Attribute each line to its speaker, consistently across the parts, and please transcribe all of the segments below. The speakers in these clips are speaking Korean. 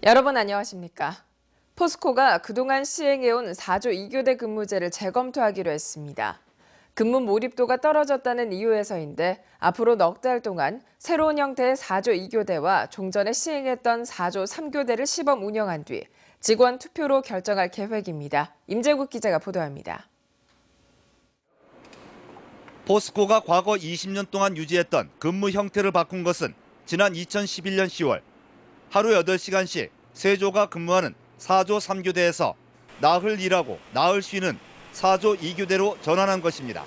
Speaker 1: 여러분 안녕하십니까? 포스코가 그동안 시행해온 4조 2교대 근무제를 재검토하기로 했습니다. 근무 몰입도가 떨어졌다는 이유에서인데 앞으로 넉 달 동안 새로운 형태의 4조 2교대와 종전에 시행했던 4조 3교대를 시범 운영한 뒤 직원 투표로 결정할 계획입니다. 임재국 기자가 보도합니다.
Speaker 2: 포스코가 과거 20년 동안 유지했던 근무 형태를 바꾼 것은 지난 2011년 10월 하루 8시간씩 세조가 근무하는 4조 3교대에서 나흘 일하고 나흘 쉬는 4조 2교대로 전환한 것입니다.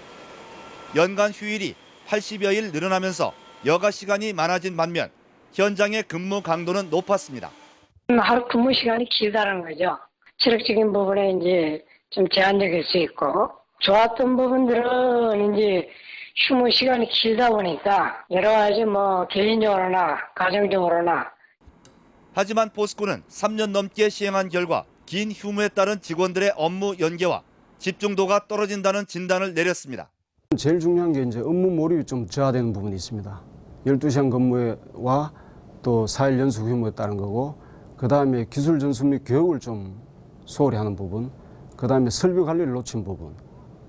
Speaker 2: 연간 휴일이 80여일 늘어나면서 여가 시간이 많아진 반면 현장의 근무 강도는 높았습니다.
Speaker 3: 하루 근무 시간이 길다는 거죠. 체력적인 부분에 이제 좀 제한적일 수 있고, 좋았던 부분들은 이제 휴무 시간이 길다 보니까 여러 가지 개인적으로나 가정적으로나.
Speaker 2: 하지만 포스코는 3년 넘게 시행한 결과 긴 휴무에 따른 직원들의 업무 연계와 집중도가 떨어진다는 진단을 내렸습니다.
Speaker 4: 제일 중요한 게 이제 업무 몰입이 좀 저하되는 부분이 있습니다. 12시간 근무와 또 4일 연속 휴무에 따른 거고, 그다음에 기술 전수 및 교육을 좀 소홀히 하는 부분, 그다음에 설비 관리를 놓친 부분,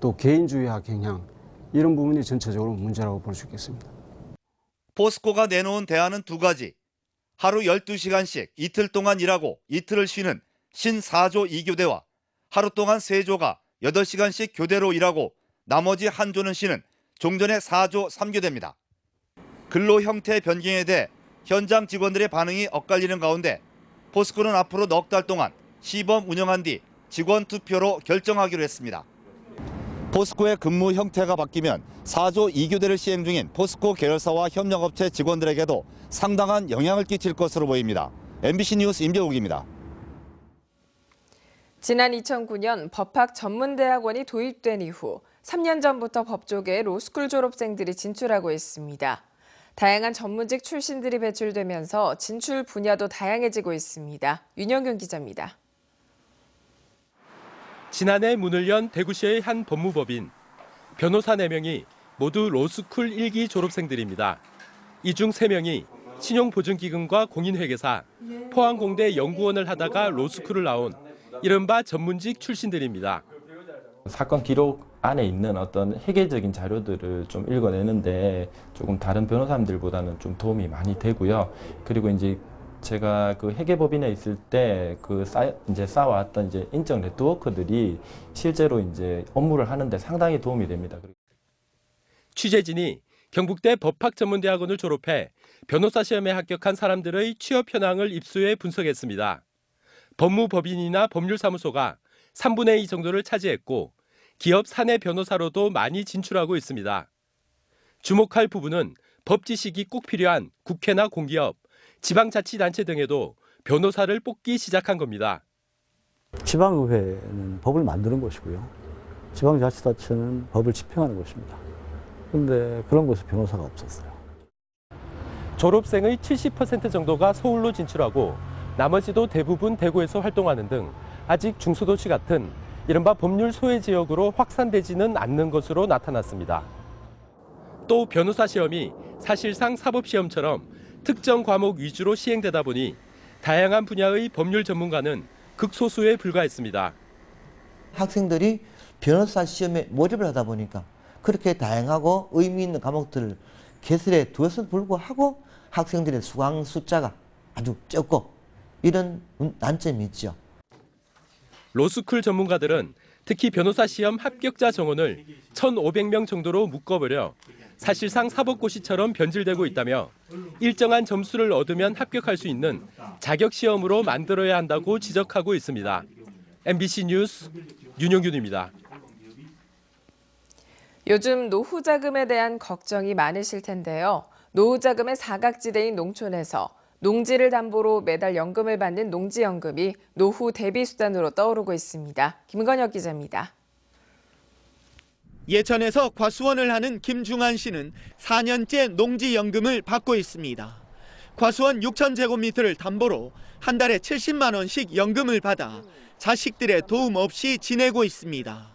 Speaker 4: 또 개인주의화 경향, 이런 부분이 전체적으로 문제라고 볼 수 있겠습니다.
Speaker 2: 포스코가 내놓은 대안은 두 가지. 하루 12시간씩 이틀 동안 일하고 이틀을 쉬는 신 4조 2교대와 하루 동안 3조가 8시간씩 교대로 일하고 나머지 한 조는 쉬는 종전의 4조 3교대입니다. 근로 형태 변경에 대해 현장 직원들의 반응이 엇갈리는 가운데 포스코는 앞으로 넉 달 동안 시범 운영한 뒤 직원 투표로 결정하기로 했습니다. 포스코의 근무 형태가 바뀌면 4조 2교대를 시행 중인 포스코 계열사와 협력업체 직원들에게도 상당한 영향을 끼칠 것으로 보입니다. MBC 뉴스 임재욱입니다.
Speaker 1: 지난 2009년 법학 전문대학원이 도입된 이후 3년 전부터 법조계에 로스쿨 졸업생들이 진출하고 있습니다. 다양한 전문직 출신들이 배출되면서 진출 분야도 다양해지고 있습니다. 윤영균 기자입니다.
Speaker 5: 지난해 문을 연 대구시의 한 법무법인. 변호사 4명이 모두 로스쿨 1기 졸업생들입니다. 이 중 3명이 신용보증기금과 공인회계사, 포항공대 연구원을 하다가 로스쿨을 나온 이른바 전문직 출신들입니다.
Speaker 6: 사건 기록 안에 있는 어떤 회계적인 자료들을 좀 읽어내는데 조금 다른 변호사님들보다는 좀 도움이 많이 되고요. 그리고 이제 제가 그 회계법인에 있을 때 이제 쌓아왔던 이제 인적 네트워크들이 실제로 이제 업무를 하는데 상당히 도움이 됩니다.
Speaker 5: 취재진이 경북대 법학전문대학원을 졸업해 변호사 시험에 합격한 사람들의 취업 현황을 입수해 분석했습니다. 법무법인이나 법률사무소가 3분의 2 정도를 차지했고 기업 사내 변호사로도 많이 진출하고 있습니다. 주목할 부분은 법 지식이 꼭 필요한 국회나 공기업, 지방자치단체 등에도 변호사를 뽑기 시작한 겁니다.
Speaker 7: 지방의회는 법을 만드는 곳이고요. 지방자치단체는 법을 집행하는 곳입니다. 그런데 그런 곳에 변호사가 없었어요.
Speaker 5: 졸업생의 70% 정도가 서울로 진출하고 나머지도 대부분 대구에서 활동하는 등 아직 중소도시 같은 이른바 법률 소외 지역으로 확산되지는 않는 것으로 나타났습니다. 또 변호사 시험이 사실상 사법시험처럼 특정 과목 위주로 시행되다 보니 다양한 분야의 법률 전문가는 극소수에 불과했습니다.
Speaker 8: 학생들이 변호사 시험에 몰입을 하다 보니까 그렇게 다양하고 의미 있는 과목들을 개설해 두었음에도 불구하고 학생들의 수강 숫자가 아주 적고 이런 난점이 있죠.
Speaker 5: 로스쿨 전문가들은 특히 변호사 시험 합격자 정원을 1,500명 정도로 묶어버려 사실상 사법고시처럼 변질되고 있다며 일정한 점수를 얻으면 합격할 수 있는 자격시험으로 만들어야 한다고 지적하고 있습니다. MBC 뉴스 윤영균입니다.
Speaker 1: 요즘 노후 자금에 대한 걱정이 많으실 텐데요. 노후 자금의 사각지대인 농촌에서 농지를 담보로 매달 연금을 받는 농지연금이 노후 대비 수단으로 떠오르고 있습니다. 김건혁 기자입니다.
Speaker 9: 예천에서 과수원을 하는 김중한 씨는 4년째 농지연금을 받고 있습니다. 과수원 6,000제곱미터를 담보로 한 달에 70만 원씩 연금을 받아 자식들의 도움 없이 지내고 있습니다.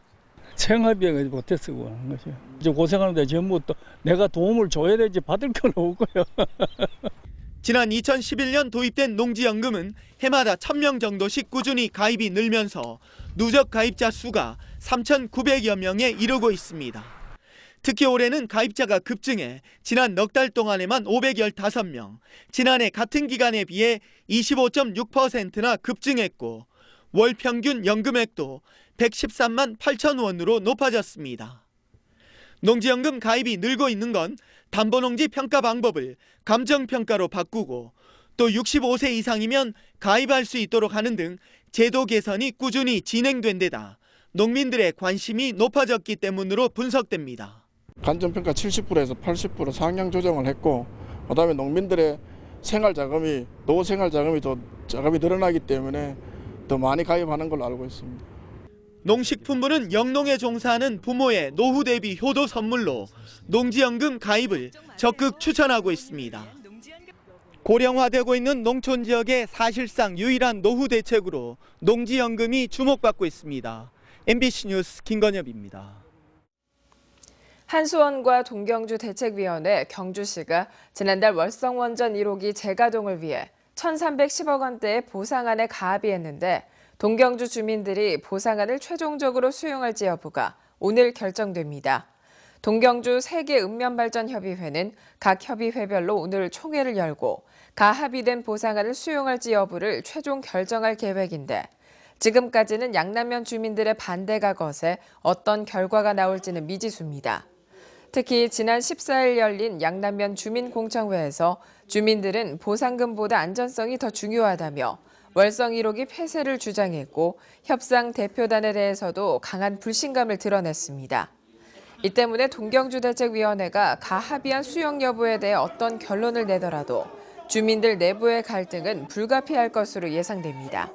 Speaker 10: 생활비가 못해서 하는 거죠. 이제 고생하는데 전부 또 내가 도움을 줘야 되지 받을 건 없고요.
Speaker 9: 지난 2011년 도입된 농지연금은 해마다 1,000명 정도씩 꾸준히 가입이 늘면서 누적 가입자 수가 3,900여 명에 이르고 있습니다. 특히 올해는 가입자가 급증해 지난 넉 달 동안에만 515명, 지난해 같은 기간에 비해 25.6%나 급증했고 월 평균 연금액도 113만 8천 원으로 높아졌습니다. 농지연금 가입이 늘고 있는 건 담보농지 평가 방법을 감정평가로 바꾸고 또 65세 이상이면 가입할 수 있도록 하는 등 제도 개선이 꾸준히 진행된 데다 농민들의 관심이 높아졌기 때문으로 분석됩니다.
Speaker 11: 감정평가 70%에서 80% 상향 조정을 했고 그다음에 농민들의 생활자금이 노후 생활자금이 더 자금이 늘어나기 때문에 더 많이 가입하는 걸로 알고 있습니다.
Speaker 9: 농식품부는 영농에 종사하는 부모의 노후 대비 효도 선물로 농지연금 가입을 적극 추천하고 있습니다. 고령화되고 있는 농촌 지역의 사실상 유일한 노후 대책으로 농지연금이 주목받고 있습니다. MBC 뉴스 김건엽입니다.
Speaker 1: 한수원과 동경주 대책위원회 경주시가 지난달 월성원전 1호기 재가동을 위해 1,310억 원대의 보상안에 가합의했는데 동경주 주민들이 보상안을 최종적으로 수용할지 여부가 오늘 결정됩니다. 동경주 세계읍면발전협의회는 각 협의회별로 오늘 총회를 열고 가합의된 보상안을 수용할지 여부를 최종 결정할 계획인데 지금까지는 양남면 주민들의 반대가 거세 어떤 결과가 나올지는 미지수입니다. 특히 지난 14일 열린 양남면 주민공청회에서 주민들은 보상금보다 안전성이 더 중요하다며 월성 1호기 폐쇄를 주장했고 협상 대표단에 대해서도 강한 불신감을 드러냈습니다. 이 때문에 동경주 대책위원회가 가합의안 수용 여부에 대해 어떤 결론을 내더라도 주민들 내부의 갈등은 불가피할 것으로 예상됩니다.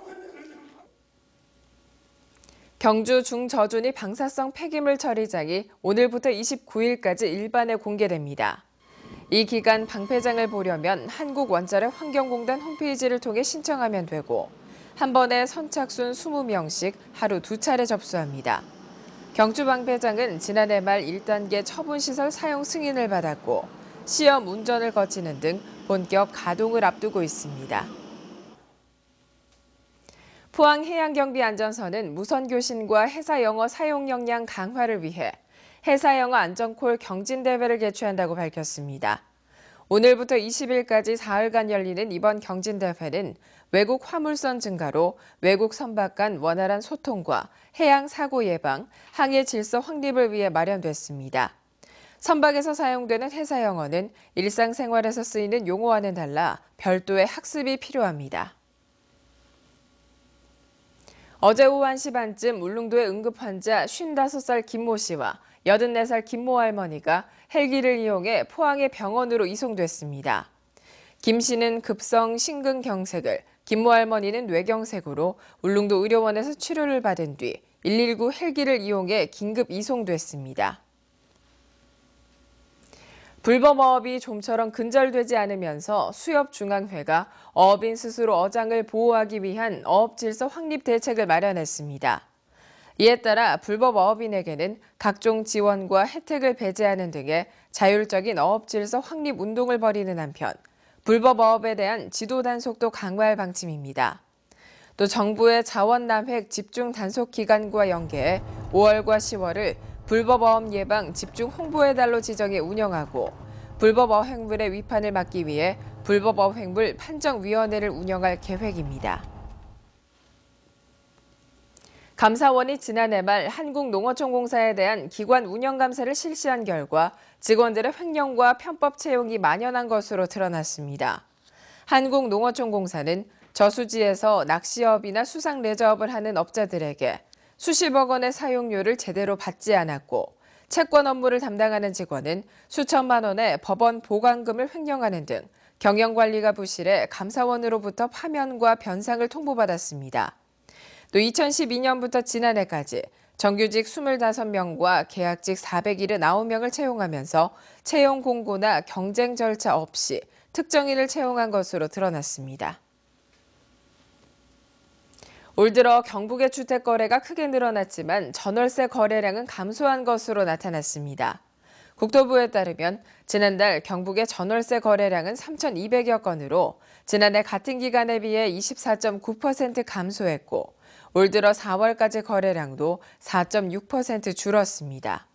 Speaker 1: 경주 중저준위 방사성 폐기물 처리장이 오늘부터 29일까지 일반에 공개됩니다. 이 기간 방폐장을 보려면 한국원자력 환경공단 홈페이지를 통해 신청하면 되고 한 번에 선착순 20명씩 하루 2차례 접수합니다. 경주 방폐장은 지난해 말 1단계 처분시설 사용 승인을 받았고 시험 운전을 거치는 등 본격 가동을 앞두고 있습니다. 포항해양경비안전서는 무선교신과 해사영어 사용 역량 강화를 위해 해사영어 안전콜 경진대회를 개최한다고 밝혔습니다. 오늘부터 20일까지 4일간 열리는 이번 경진대회는 외국 화물선 증가로 외국 선박 간 원활한 소통과 해양 사고 예방, 항해 질서 확립을 위해 마련됐습니다. 선박에서 사용되는 해사영어는 일상생활에서 쓰이는 용어와는 달라 별도의 학습이 필요합니다. 어제 오후 1시 반쯤 울릉도의 응급환자 55살 김모 씨와 84살 김모 할머니가 헬기를 이용해 포항의 병원으로 이송됐습니다. 김 씨는 급성 심근경색을, 김모 할머니는 뇌경색으로 울릉도 의료원에서 치료를 받은 뒤 119 헬기를 이용해 긴급 이송됐습니다. 불법어업이 좀처럼 근절되지 않으면서 수협중앙회가 어업인 스스로 어장을 보호하기 위한 어업질서 확립 대책을 마련했습니다. 이에 따라 불법어업인에게는 각종 지원과 혜택을 배제하는 등의 자율적인 어업질서 확립 운동을 벌이는 한편 불법어업에 대한 지도 단속도 강화할 방침입니다. 또 정부의 자원남획 집중 단속 기간과 연계해 5월과 10월을 불법어업 예방 집중 홍보의 달로 지정해 운영하고 불법어획물의 위판을 막기 위해 불법어획물 판정위원회를 운영할 계획입니다. 감사원이 지난해 말 한국농어촌공사에 대한 기관 운영감사를 실시한 결과 직원들의 횡령과 편법 채용이 만연한 것으로 드러났습니다. 한국농어촌공사는 저수지에서 낚시업이나 수상 레저업을 하는 업자들에게 수십억 원의 사용료를 제대로 받지 않았고 채권 업무를 담당하는 직원은 수천만 원의 법원 보관금을 횡령하는 등 경영관리가 부실해 감사원으로부터 파면과 변상을 통보받았습니다. 또 2012년부터 지난해까지 정규직 25명과 계약직 479명을 채용하면서 채용 공고나 경쟁 절차 없이 특정인을 채용한 것으로 드러났습니다. 올 들어 경북의 주택 거래가 크게 늘어났지만 전월세 거래량은 감소한 것으로 나타났습니다. 국토부에 따르면 지난달 경북의 전월세 거래량은 3,200여 건으로 지난해 같은 기간에 비해 24.9% 감소했고 올 들어 4월까지 거래량도 4.6% 줄었습니다.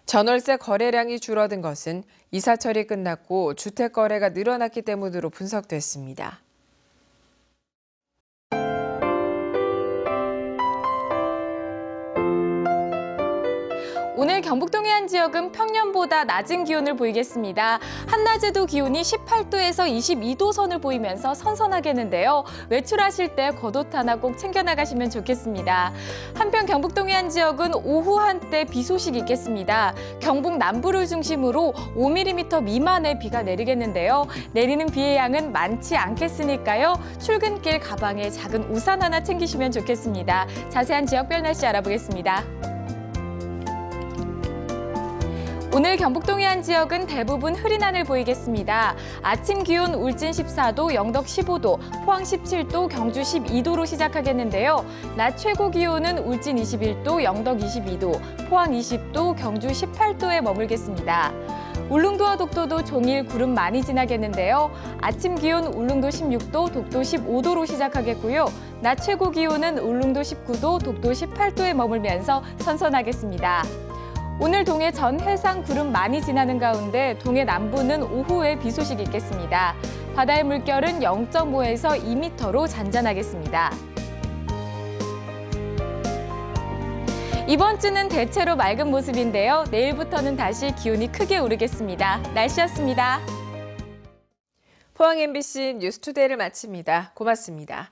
Speaker 1: 전월세 거래량이 줄어든 것은 이사 처리 끝났고 주택 거래가 늘어났기 때문으로 분석됐습니다.
Speaker 12: 오늘 경북 동해안 지역은 평년보다 낮은 기온을 보이겠습니다. 한낮에도 기온이 18도에서 22도 선을 보이면서 선선하겠는데요. 외출하실 때 겉옷 하나 꼭 챙겨 나가시면 좋겠습니다. 한편 경북 동해안 지역은 오후 한때 비 소식이 있겠습니다. 경북 남부를 중심으로 5mm 미만의 비가 내리겠는데요. 내리는 비의 양은 많지 않겠으니까요. 출근길 가방에 작은 우산 하나 챙기시면 좋겠습니다. 자세한 지역별 날씨 알아보겠습니다. 오늘 경북 동해안 지역은 대부분 흐린 하늘 보이겠습니다. 아침 기온 울진 14도, 영덕 15도, 포항 17도, 경주 12도로 시작하겠는데요. 낮 최고 기온은 울진 21도, 영덕 22도, 포항 20도, 경주 18도에 머물겠습니다. 울릉도와 독도도 종일 구름 많이 지나겠는데요. 아침 기온 울릉도 16도, 독도 15도로 시작하겠고요. 낮 최고 기온은 울릉도 19도, 독도 18도에 머물면서 선선하겠습니다. 오늘 동해 전 해상 구름 많이 지나는 가운데 동해 남부는 오후에 비 소식이 있겠습니다. 바다의 물결은 0.5에서 2m로 잔잔하겠습니다. 이번 주는 대체로 맑은 모습인데요. 내일부터는 다시 기온이 크게 오르겠습니다. 날씨였습니다.
Speaker 1: 포항 MBC 뉴스투데이를 마칩니다. 고맙습니다.